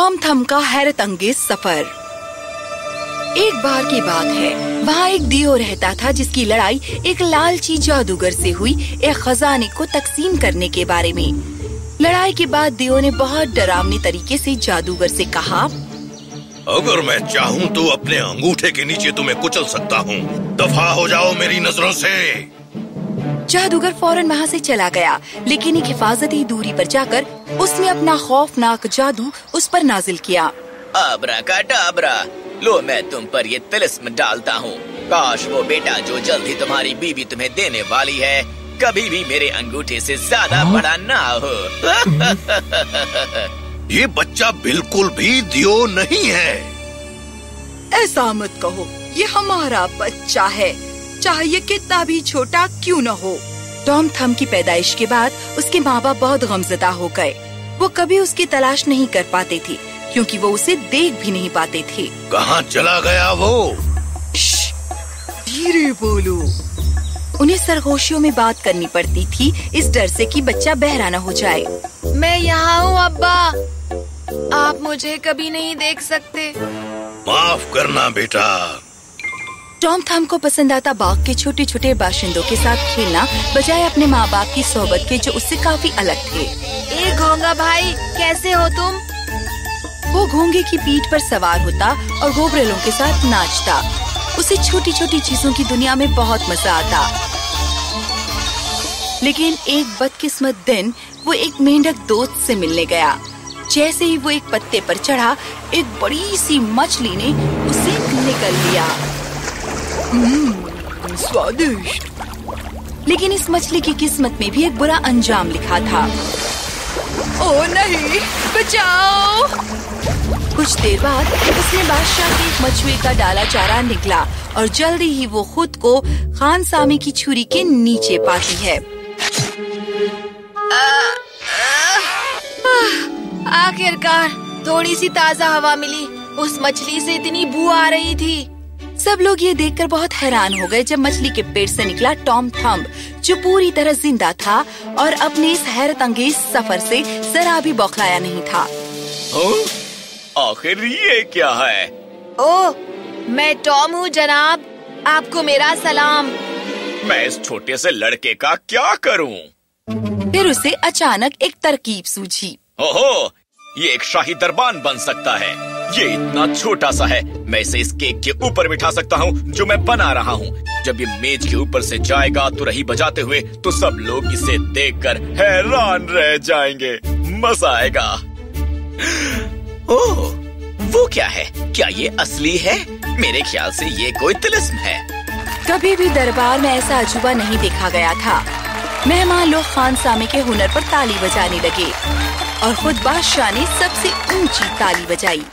Tom थम का हैरत अंगेज सफर। एक बार की बात है, वहाँ एक दियो रहता था जिसकी लड़ाई एक लालची जादूगर से हुई एक खजाने को तकसीम करने के बारे में। लड़ाई के बाद दियो ने बहुत डरावने तरीके से जादूगर से कहा, अगर मैं चाहूँ तो अपने अंगूठे के नीचे तुम्हें कुचल सकता हूँ। दफा हो जाओ मेरी नजरों से। जादूगर फौरन वहाँ से चला गया, लेकिन एक हिफाजती दूरी पर जाकर उसने अपना खौफनाक जादू उस पर नाजिल किया। अब्राकाडाब्रा, लो मैं तुम पर ये तिलिस्म डालता हूँ। काश वो बेटा जो जल्द ही तुम्हारी बीवी तुम्हें देने वाली है कभी भी मेरे अंगूठे से ज्यादा बड़ा ना हो। ये बच्चा बिल्कुल भी दियो नहीं है। ऐसा मत कहो, ये हमारा बच्चा है, चाहे ये कितना भी छोटा क्यों न हो। टॉम थम की पैदाइश के बाद उसके माँ बाप बहुत गमज़दा हो गए। वो कभी उसकी तलाश नहीं कर पाते थे क्योंकि वो उसे देख भी नहीं पाते थे। कहाँ चला गया वो? धीरे बोलो। उन्हें सरगोशियों में बात करनी पड़ती थी इस डर से कि बच्चा बहरा न हो जाए। मैं यहाँ हूँ अब्बा, आप मुझे कभी नहीं देख सकते। माफ करना बेटा। टॉम थम को पसंद आता बाग के छोटे छोटे बाशिंदों के साथ खेलना बजाय अपने माँ बाप की सोहबत के जो उससे काफी अलग थे। ए घोंगा भाई, कैसे हो तुम? वो घोंगे की पीठ पर सवार होता और घोघरेलों के साथ नाचता। उसे छोटी छोटी चीजों की दुनिया में बहुत मजा आता। लेकिन एक बदकिस्मत दिन वो एक मेंढक दोस्त से मिलने गया। जैसे ही वो एक पत्ते पर चढ़ा, एक बड़ी सी मछली ने उसे निगल लिया। स्वादिष्ट। लेकिन इस मछली की किस्मत में भी एक बुरा अंजाम लिखा था। ओ नहीं, बचाओ! कुछ देर बाद उसने बादशाह के एक मछुए का डाला चारा निकला और जल्दी ही वो खुद को खान सामे की छुरी के नीचे पाती है। आखिरकार थोड़ी सी ताज़ा हवा मिली। उस मछली से इतनी बू आ रही थी। सब लोग ये देखकर बहुत हैरान हो गए जब मछली के पेट से निकला टॉम थम, जो पूरी तरह जिंदा था और अपने इस हैरत अंगेज सफर से जरा भी बौखलाया नहीं था। आखिर ये क्या है? ओह, मैं टॉम हूँ जनाब, आपको मेरा सलाम। मैं इस छोटे से लड़के का क्या करूँ? फिर उसे अचानक एक तरकीब सूझी। ओहो, ये एक शाही दरबान बन सकता है। ये इतना छोटा सा है, मैं इसे इस केक के ऊपर बिठा सकता हूँ जो मैं बना रहा हूँ। जब ये मेज के ऊपर से जाएगा तुरही बजाते हुए तो सब लोग इसे देखकर हैरान रह जाएंगे। मजा आएगा। ओह, वो क्या है? क्या ये असली है? मेरे ख्याल से ये कोई तिलिस्म है। कभी भी दरबार में ऐसा अजूबा नहीं देखा गया था। मेहमान लोग खान सामे के हुनर पर ताली बजाने लगे और खुद बादशाह ने सबसे ऊंची ताली बजाई।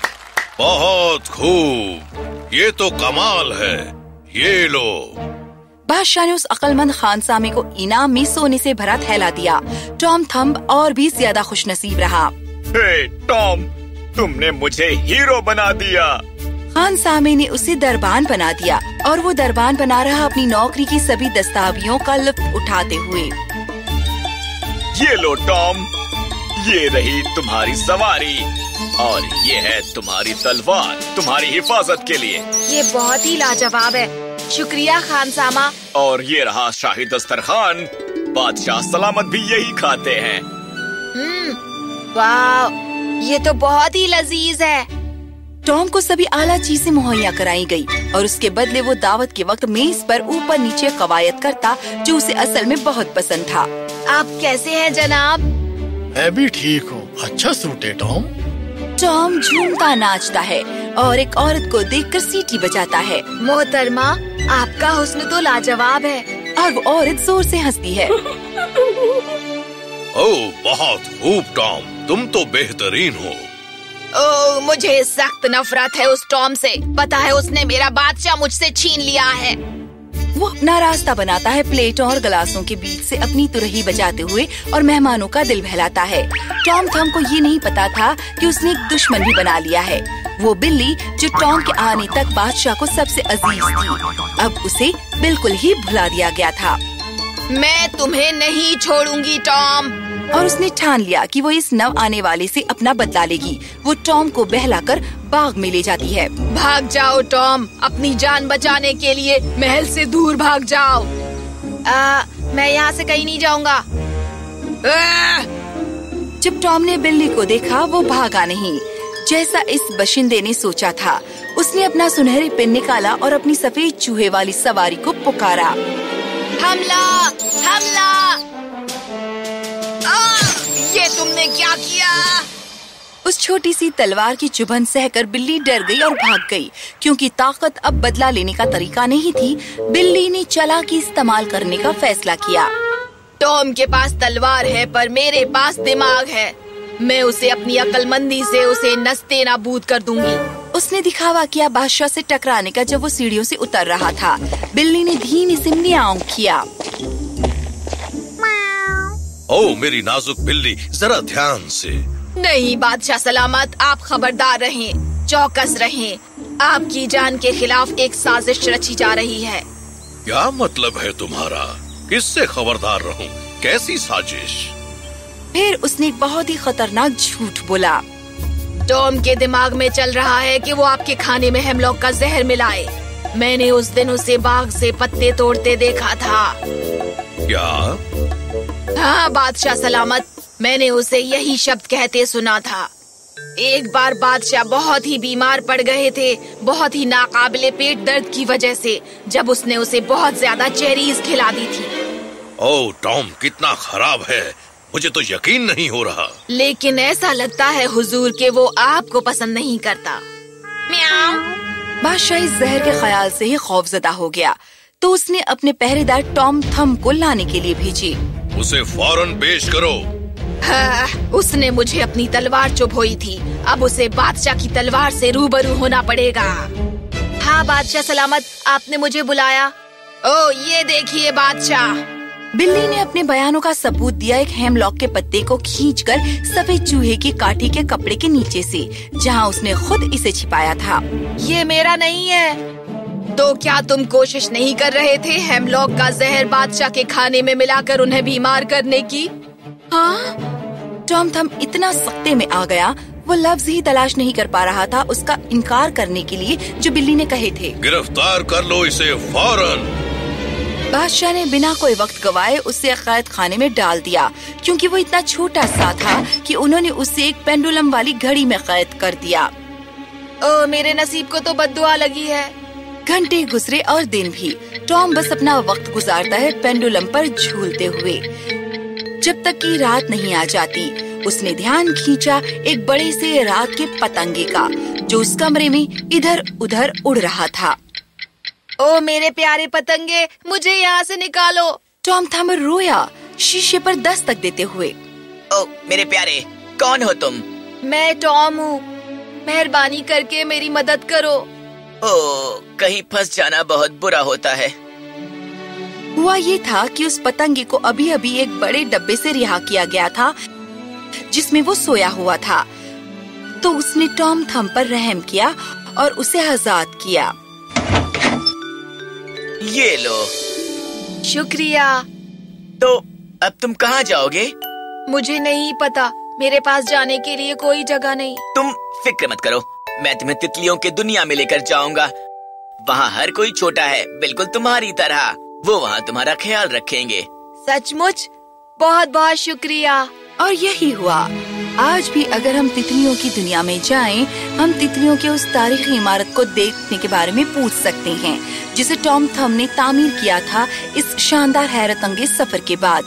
बहुत खूब, ये तो कमाल है। ये लो। बादशाह ने उस अक्लमंद खान सामे को इनाम में सोने से भरा थैला दिया। टॉम थम और भी ज्यादा खुशनसीब रहा। हे टॉम, तुमने मुझे हीरो बना दिया। खान सामे ने उसे दरबान बना दिया और वो दरबान बना रहा अपनी नौकरी की सभी दस्तावेजों का लुत्फ उठाते हुए। ये लो टॉम, ये रही तुम्हारी सवारी और ये है तुम्हारी तलवार तुम्हारी हिफाजत के लिए। ये बहुत ही लाजवाब है, शुक्रिया खान सामा। और ये रहा शाही दस्तरखान, बादशाह सलामत भी यही खाते हैं। वाह, ये तो बहुत ही लजीज है। टॉम को सभी आला चीजें मुहैया कराई गई और उसके बदले वो दावत के वक्त मेज पर ऊपर नीचे कवायद करता, जो उसे असल में बहुत पसंद था। आप कैसे हैं जनाब? मैं भी ठीक हूँ। अच्छा सूट है टॉम। टॉम झूमता नाचता है और एक औरत को देखकर सीटी बजाता है। मोहतरमा, आपका हुस्न तो लाजवाब है। और वो औरत जोर से हंसती है। ओह, बहुत खूब टॉम, तुम तो बेहतरीन हो। ओह, मुझे सख्त नफरत है उस टॉम से। पता है उसने मेरा बादशाह मुझसे छीन लिया है। वो अपना रास्ता बनाता है प्लेटों और गिलासों के बीच से अपनी तुरही बजाते हुए और मेहमानों का दिल बहलाता है। टॉम थम को ये नहीं पता था कि उसने एक दुश्मन भी बना लिया है। वो बिल्ली जो टॉम के आने तक बादशाह को सबसे अजीज थी, अब उसे बिल्कुल ही भुला दिया गया था। मैं तुम्हें नहीं छोड़ूंगी टॉम। और उसने ठान लिया कि वो इस नव आने वाले से अपना बदला लेगी। वो टॉम को बहलाकर बाग में ले जाती है। भाग जाओ टॉम, अपनी जान बचाने के लिए महल से दूर भाग जाओ। मैं यहाँ से कहीं नहीं जाऊँगा। जब टॉम ने बिल्ली को देखा वो भागा नहीं, जैसा इस बशिंदे ने सोचा था। उसने अपना सुनहरी पेन निकाला और अपनी सफेद चूहे वाली सवारी को पुकारा। हमला! हमला! ये तुमने क्या किया? उस छोटी सी तलवार की चुभन सहकर बिल्ली डर गई और भाग गई। क्योंकि ताकत अब बदला लेने का तरीका नहीं थी, बिल्ली ने चालाकी इस्तेमाल करने का फैसला किया। टॉम के पास तलवार है पर मेरे पास दिमाग है। मैं उसे अपनी अक्लमंदी से उसे नस्ते नाबूद कर दूंगी। उसने दिखावा किया बादशाह से टकराने का जब वो सीढ़ियों से उतर रहा था। बिल्ली ने धीमी से म्याऊं किया। ओ मेरी नाजुक बिल्ली, जरा ध्यान से। नहीं बादशाह सलामत, आप खबरदार रहें, चौकस रहें। आपकी जान के खिलाफ एक साजिश रची जा रही है। क्या मतलब है तुम्हारा? किससे खबरदार रहूं? कैसी साजिश? फिर उसने एक बहुत ही खतरनाक झूठ बोला। टॉम के दिमाग में चल रहा है कि वो आपके खाने में हेमलॉक का जहर मिलाए। मैंने उस दिन उसे बाग से पत्ते तोड़ते देखा था। क्या? हाँ बादशाह सलामत, मैंने उसे यही शब्द कहते सुना था। एक बार बादशाह बहुत ही बीमार पड़ गए थे, बहुत ही नाकाबिले पेट दर्द की वजह से, जब उसने उसे बहुत ज्यादा चेरीज खिला दी थी। ओ टॉम कितना खराब है, मुझे तो यकीन नहीं हो रहा। लेकिन ऐसा लगता है हुजूर कि वो आपको पसंद नहीं करता। म्याऊं। बादशाह इस जहर के ख्याल से ही खौफजदा हो गया, तो उसने अपने पहरेदार टॉम थम को लाने के लिए भेजी। उसे फौरन पेश करो। हाँ, उसने मुझे अपनी तलवार चुभोई थी, अब उसे बादशाह की तलवार से रूबरू होना पड़ेगा। हाँ बादशाह सलामत, आपने मुझे बुलाया। ओ ये देखिए बादशाह। बिल्ली ने अपने बयानों का सबूत दिया एक हेमलॉक के पत्ते को खींचकर सफेद चूहे की काठी के कपड़े के नीचे से, जहां उसने खुद इसे छिपाया था। ये मेरा नहीं है। तो क्या तुम कोशिश नहीं कर रहे थे हेमलॉक का जहर बादशाह के खाने में मिलाकर उन्हें बीमार करने की? हाँ, टॉम थम इतना सख्ते में आ गया, वो लफ्ज ही तलाश नहीं कर पा रहा था उसका इनकार करने के लिए जो बिल्ली ने कहे थे। गिरफ्तार कर लो इसे फौरन। बादशाह ने बिना कोई वक्त गवाए उसे कैद खाने में डाल दिया, क्योंकि वो इतना छोटा सा था कि उन्होंने उसे एक पेंडुलम वाली घड़ी में कैद कर दिया। ओ मेरे नसीब को तो बद्दुआ लगी है। घंटे गुजरे और दिन भी। टॉम बस अपना वक्त गुजारता है पेंडुलम पर झूलते हुए, जब तक कि रात नहीं आ जाती। उसने ध्यान खींचा एक बड़े से रात के पतंगे का, जो उस कमरे में इधर उधर उड़ रहा था। ओ मेरे प्यारे पतंगे, मुझे यहाँ से निकालो। टॉम थम रोया, शीशे पर दस्तक देते हुए। ओ मेरे प्यारे, कौन हो तुम? मैं टॉम हूँ, मेहरबानी करके मेरी मदद करो। ओ कहीं फंस जाना बहुत बुरा होता है। हुआ ये था कि उस पतंगे को अभी अभी एक बड़े डब्बे से रिहा किया गया था, जिसमें वो सोया हुआ था। तो उसने टॉम थम पर रहम किया और उसे आजाद किया। ये लो। शुक्रिया। तो अब तुम कहाँ जाओगे? मुझे नहीं पता, मेरे पास जाने के लिए कोई जगह नहीं। तुम फिक्र मत करो, मैं तुम्हें तितलियों की दुनिया में लेकर जाऊंगा। वहाँ हर कोई छोटा है, बिल्कुल तुम्हारी तरह। वो वहाँ तुम्हारा ख्याल रखेंगे। सचमुच? बहुत बहुत शुक्रिया। और यही हुआ। आज भी अगर हम तितलियों की दुनिया में जाएं, हम तितलियों के उस तारीखी इमारत को देखने के बारे में पूछ सकते हैं, जिसे टॉम थम ने तामीर किया था इस शानदार हैरत अंगेज सफर के बाद।